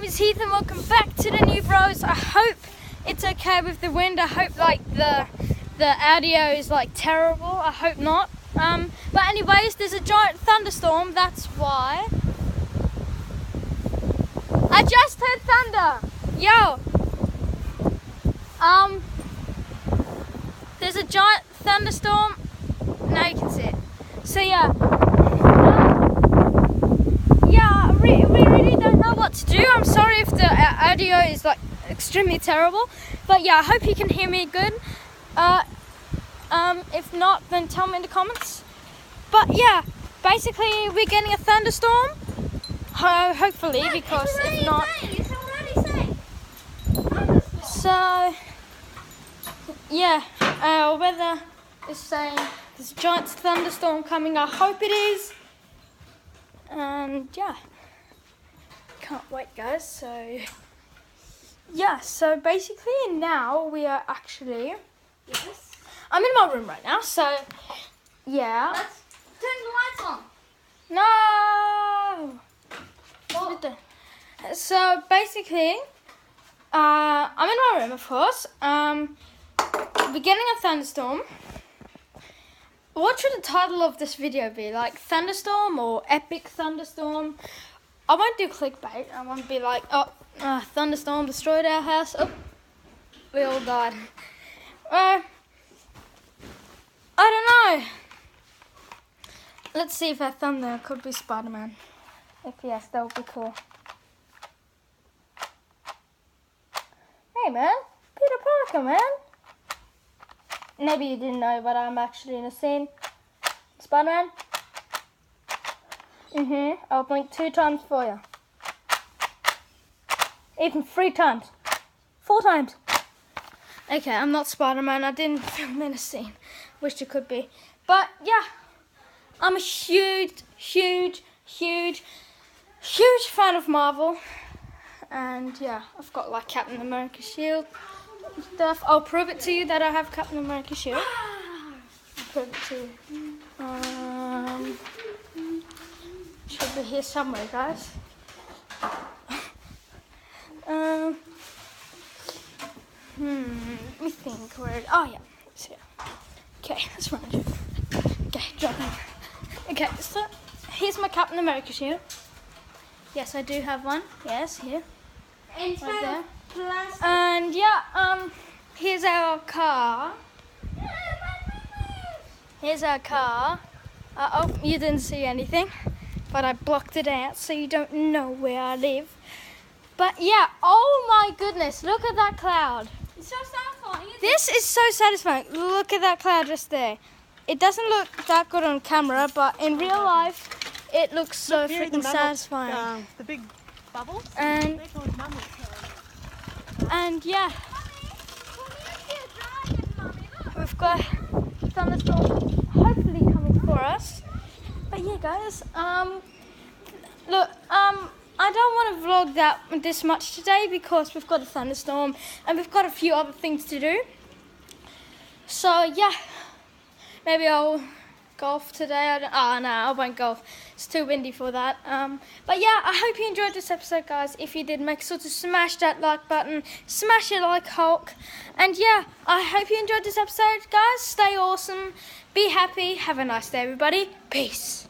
name is Heath and welcome back to the New Bros. I hope it's okay with the wind. I hope like the audio is like terrible. I hope not. But anyways, there's a giant thunderstorm. That's why. I just heard thunder. Yo. There's a giant thunderstorm. Now you can see it. So yeah. We really don't know what to do. I'm sorry if the audio is like extremely terrible, but yeah, I hope you can hear me good. If not, then tell me in the comments. But yeah, basically we're getting a thunderstorm. Hopefully, because if not, so yeah, weather is saying there's a giant thunderstorm coming. I hope it is, and yeah. Can't wait, guys. So yeah, so basically now we are actually, yes, I'm in my room right now, so yeah, let's turn the lights on. No. What? So basically I'm in my room, of course. We're getting a thunderstorm. What should the title of this video be? Like thunderstorm or epic thunderstorm? I won't do clickbait. I won't be like, thunderstorm destroyed our house. Oh, we all died. I don't know. Let's see if our thunder could be Spider-Man. If yes, that would be cool. Hey man, Peter Parker, man. Maybe you didn't know, but I'm actually in a scene. Spider-Man. I'll blink 2 times for you. Even 3 times. 4 times. Okay, I'm not Spider-Man. I didn't film in a scene. Wish it could be. But yeah, I'm a huge fan of Marvel. And yeah, I've got like Captain America shield and stuff. I'll prove it to you that I have Captain America shield. I'll prove it to you. Should be here somewhere, guys. Let me think where it, oh yeah, it's here. Okay, let's run it. Okay, drop it. Okay, so here's my Captain America shield. Yes, I do have one. Yes, here. Right there. And yeah, here's our car. Here's our car. Oh, you didn't see anything, but I blocked it out so you don't know where I live. But yeah, oh my goodness, look at that cloud. It's so satisfying. This is so satisfying. Look at that cloud just there. It doesn't look that good on camera, but in real life, it looks so freaking satisfying. The big bubbles. And yeah, we've got thunderstorm hopefully coming for us. But yeah, guys, look, I don't want to vlog this much today because we've got a thunderstorm and we've got a few other things to do. So yeah, maybe I'll golf today. No, I won't golf. It's too windy for that. But yeah, I hope you enjoyed this episode, guys. If you did, make sure to smash that like button. Smash it like Hulk. And yeah, I hope you enjoyed this episode, guys. Stay awesome. Be happy. Have a nice day, everybody. Peace.